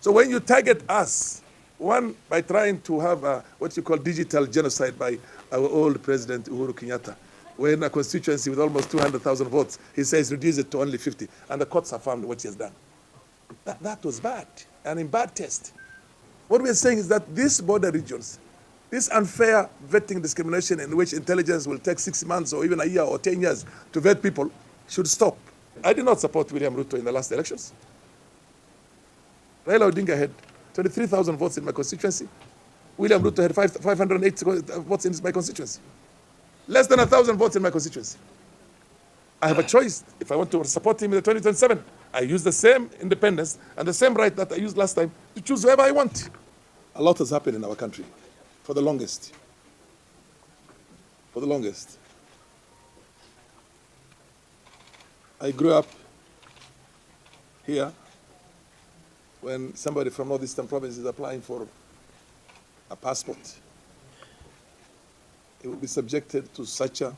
So when you target us, one, by trying to have what you call digital genocide by our old president, Uhuru Kenyatta, when a constituency with almost 200,000 votes, he says reduce it to only 50, and the courts have found what he has done. That was bad, and in bad taste. What we are saying is that these border regions, this unfair vetting discrimination in which intelligence will take 6 months or even a year or 10 years to vet people should stop. I did not support William Ruto in the last elections. Raila Odinga had 23,000 votes in my constituency. William Ruto had 508 votes in my constituency. Less than 1,000 votes in my constituency. I have a choice. If I want to support him in the 2027, I use the same independence and the same right that I used last time to choose whoever I want. A lot has happened in our country for the longest. For the longest. I grew up here when somebody from Northeastern Province is applying for a passport. It will be subjected to such a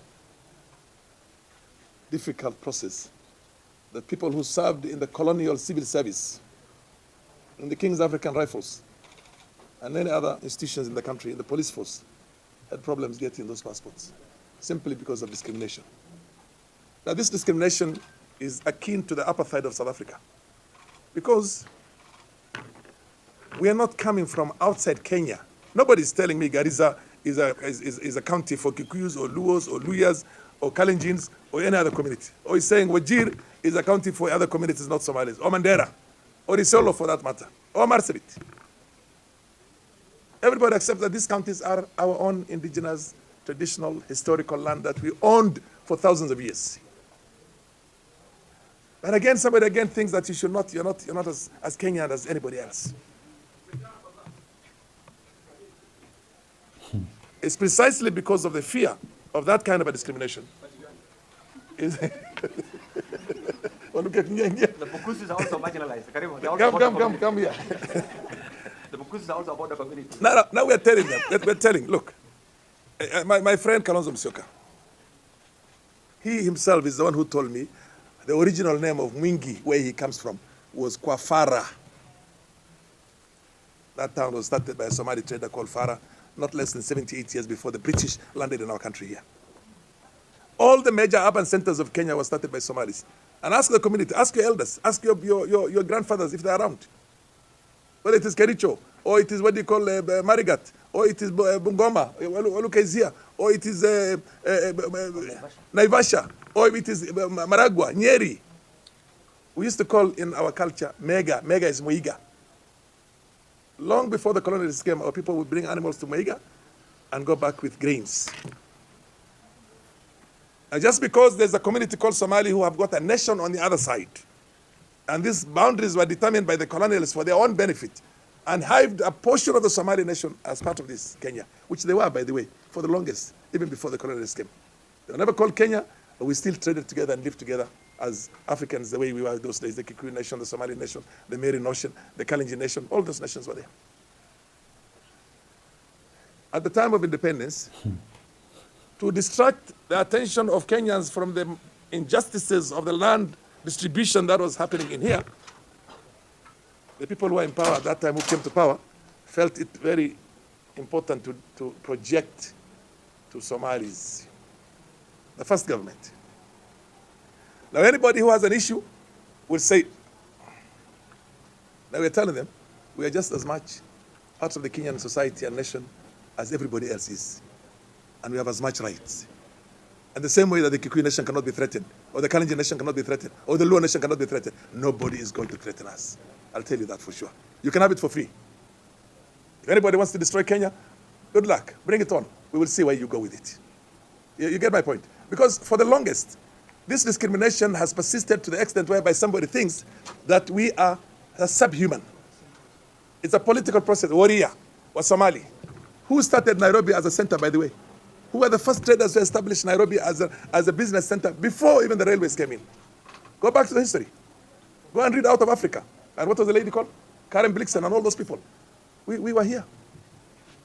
difficult process that people who served in the colonial civil service, in the King's African Rifles, and many other institutions in the country, in the police force, had problems getting those passports, simply because of discrimination. Now, this discrimination is akin to the apartheid of South Africa, because we are not coming from outside Kenya. Nobody is telling me Garissa is a county for Kikuyus or Luos or Luyas or Kalenjins or any other community. Or is saying Wajir is a county for other communities, not Somalis, or Mandera, or Isolo for that matter, or Marsabit. Everybody accepts that these counties are our own indigenous, traditional, historical land that we owned for thousands of years. And again, somebody again thinks that you're not as Kenyan as anybody else. It's precisely because of the fear of that kind of a discrimination. The Bukusu is also marginalized. Come here. The Bukusu is also about the community. Now we're telling them, we're telling, look, my friend Kalonzo Musyoka, he himself is the one who told me the original name of Mwingi, where he comes from, was Farah. That town was started by a Somali trader called Farah, not less than 78 years before the British landed in our country here. All the major urban centers of Kenya were started by Somalis. And ask the community, ask your elders, ask your grandfathers if they're around. Whether it is Kericho, or it is what you call Marigat, or it is Bungoma, Olukazia, or it is Naivasha, or it is Maragua, Nyeri. We used to call in our culture Mega. Mega is Muiga. Long before the colonialists came, our people would bring animals to Muiga and go back with grains. And just because there's a community called Somali who have got a nation on the other side, and these boundaries were determined by the colonialists for their own benefit, and hived a portion of the Somali nation as part of this Kenya, which they were, by the way, for the longest, even before the colonialists came. They were never called Kenya, but we still traded together and lived together as Africans the way we were those days. The Kikuyu nation, the Somali nation, the Meri nation, the Kalenjin nation, all those nations were there. At the time of independence, to distract the attention of Kenyans from the injustices of the land distribution that was happening in here, the people who were in power at that time, who came to power, felt it very important to project to Somalis the first government. Now anybody who has an issue will say, now we're telling them, we are just as much part of the Kenyan society and nation as everybody else is. And we have as much rights. And the same way that the Kikuyu nation cannot be threatened, or the Kalenjin nation cannot be threatened, or the Luo nation cannot be threatened, nobody is going to threaten us. I'll tell you that for sure. You can have it for free. If anybody wants to destroy Kenya, good luck. Bring it on. We will see where you go with it. You get my point? Because for the longest, this discrimination has persisted to the extent whereby somebody thinks that we are subhuman. It's a political process. Warrior was Somali. Who started Nairobi as a center, by the way? Who were the first traders to establish Nairobi as a business center before even the railways came in? Go back to the history. Go and read Out of Africa. And what was the lady called? Karen Blixen and all those people. We were here.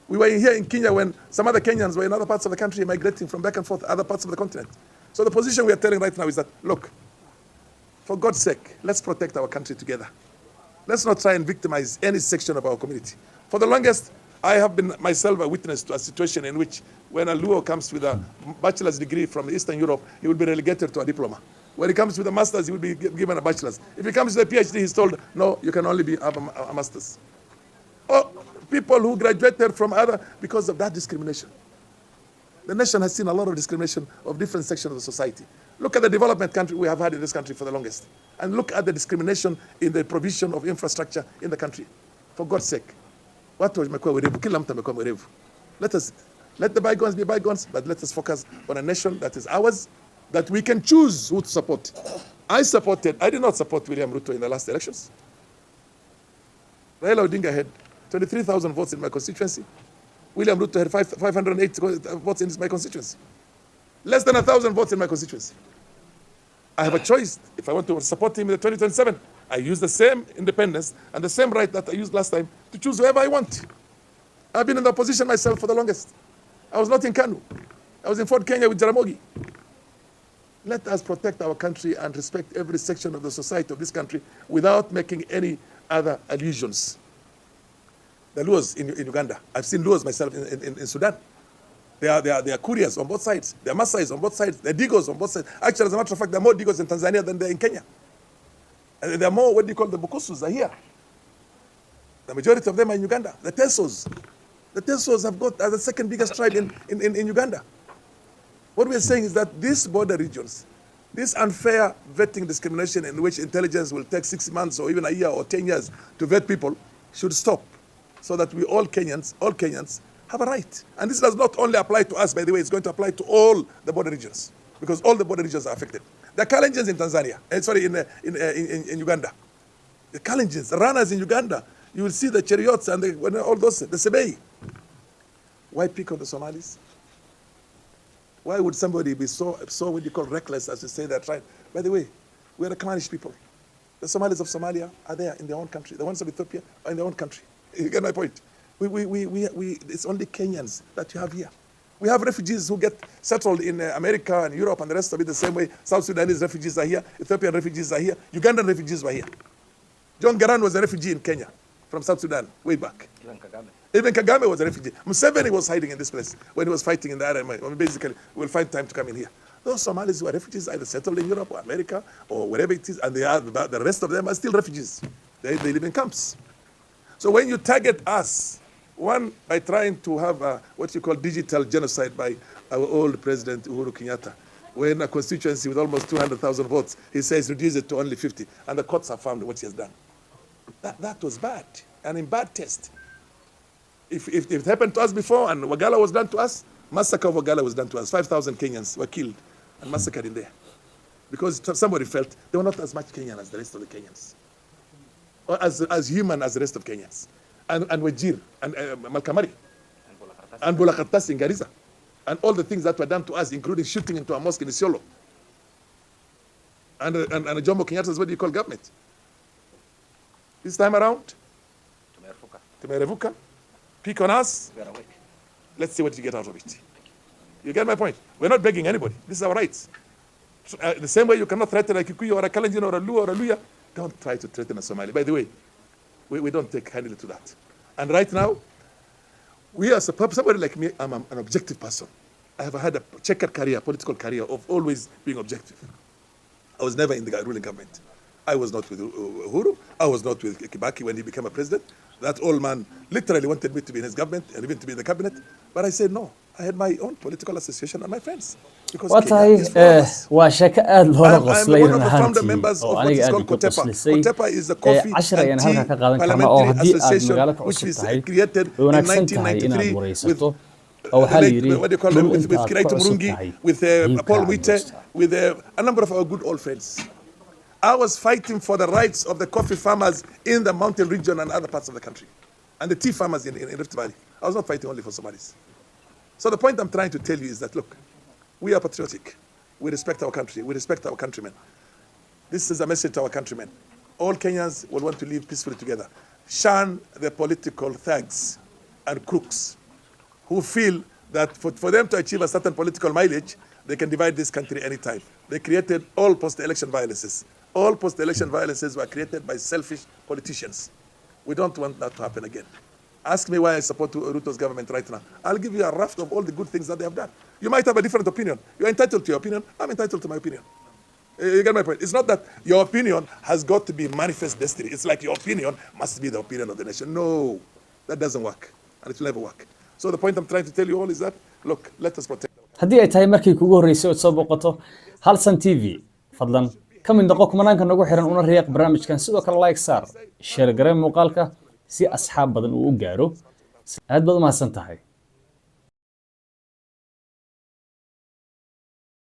We were here in Kenya when some other Kenyans were in other parts of the country migrating from back and forth, other parts of the continent. So the position we are telling right now is that, look, for God's sake, let's protect our country together. Let's not try and victimize any section of our community. For the longest, I have been myself a witness to a situation in which when a Luo comes with a bachelor's degree from Eastern Europe, he will be relegated to a diploma. When he comes with a master's, he will be given a bachelor's. If he comes with a PhD, he's told, no, you can only have a master's. Or people who graduated from other, because of that discrimination. The nation has seen a lot of discrimination of different sections of the society. Look at the development country we have had in this country for the longest. And look at the discrimination in the provision of infrastructure in the country. For God's sake. Let the bygones be bygones, but let us focus on a nation that is ours, that we can choose who to support. I did not support William Ruto in the last elections. Raila Odinga had 23,000 votes in my constituency. William Ruto had 508 votes in my constituency. Less than 1,000 votes in my constituency. I have a choice. If I want to support him in the 2027, I use the same independence and the same right that I used last time to choose whoever I want. I've been in the opposition myself for the longest. I was not in Kanu. I was in Fort Kenya with Jaramogi. Let us protect our country and respect every section of the society of this country without making any other allusions. The Luos in Uganda. I've seen Luos myself in Sudan. They are couriers on both sides. They are Maasais on both sides. They are Digos on both sides. Actually, as a matter of fact, there are more Digos in Tanzania than there are in Kenya. And there are more, what do you call the Bukusus are here. The majority of them are in Uganda. The Tesos. The Tesos have got the second biggest tribe in Uganda. What we are saying is that these border regions, this unfair vetting discrimination in which intelligence will take 6 months or even a year or 10 years to vet people should stop so that we all Kenyans have a right. And this does not only apply to us, by the way, it's going to apply to all the border regions because all the border regions are affected. The Kalenjins in Tanzania, in Uganda. The Kalenjins, the runners in Uganda, you will see the chariots and all those, the Sebei. Why pick on the Somalis? Why would somebody be so what you call reckless as to say they're trying? By the way, we are a clannish people. The Somalis of Somalia are there in their own country. The ones of Ethiopia are in their own country. You get my point? It's only Kenyans that you have here. We have refugees who get settled in America and Europe and the rest of it the same way. South Sudanese refugees are here. Ethiopian refugees are here. Ugandan refugees were here. John Garang was a refugee in Kenya from South Sudan way back. Even Kagame was a refugee. Museveni was hiding in this place when he was fighting in the RMI. I mean, basically, we'll find time to come in here. Those Somalis who are refugees either settled in Europe or America or wherever it is, and the rest of them are still refugees. They live in camps. So when you target us, one, by trying to have what you call digital genocide by our old president, Uhuru Kenyatta, when a constituency with almost 200,000 votes, he says reduce it to only 50, and the courts have found what he has done. That was bad, and in bad taste. If it happened to us before and Wagala was done to us, massacre of Wagala was done to us. 5,000 Kenyans were killed and massacred in there. Because somebody felt they were not as much Kenyan as the rest of the Kenyans. Or as human as the rest of Kenyans. And Wajir, and Malkamari, and Bulakatas in Garissa. And all the things that were done to us, including shooting into a mosque in Isiolo. And Jomo Kenyatta's what do you call government? This time around, Tumerevuka. Pick on us. Let's see what you get out of it. You get my point? We're not begging anybody. This is our rights. The same way you cannot threaten a Kikuyu or a Kalenjin or a Luo or a Luya, don't try to threaten a Somali. By the way, we don't take kindly to that. And right now, we are somebody like me, I'm an objective person. I have had a checkered career, political career of always being objective. I was never in the ruling government. I was not with Uhuru. I was not with Kibaki when he became a president. That old man literally wanted me to be in his government and even to be in the cabinet. But I said no. I had my own political association and my friends. Because waa sheeko aad loola qoslay one of the founder members of what is called Kotepa. Kotepa is the coffee and tea parliamentary association which was created in 1993 with what do you call them, with Kiraitu Murungi, with Paul Mwite, with a number of our good old friends. I was fighting for the rights of the coffee farmers in the mountain region and other parts of the country, and the tea farmers in Rift Valley. I was not fighting only for Somalis. So the point I'm trying to tell you is that, look, we are patriotic. We respect our country. We respect our countrymen. This is a message to our countrymen. All Kenyans will want to live peacefully together. Shun the political thugs and crooks who feel that for them to achieve a certain political mileage, they can divide this country anytime. They created all post-election violences. All post-election violences were created by selfish politicians. We don't want that to happen again. Ask me why I support Ruto's government right now. I'll give you a raft of all the good things that they have done. You might have a different opinion. You're entitled to your opinion. I'm entitled to my opinion. You get my point? It's not that your opinion has got to be manifest destiny. It's like your opinion must be the opinion of the nation. No, that doesn't work. And it will never work. So the point I'm trying to tell you all is that, look, let us protect. haddii ay tahay markii kugu horeysay oo soo boqoto halsan TV fadlan ka mid noqo kumanaanka nagu xiran una riiq barnaamijkan sidoo kale like saar share garee muuqaalka si asxaab badan uu u gaaro aad baad u mahadsan tahay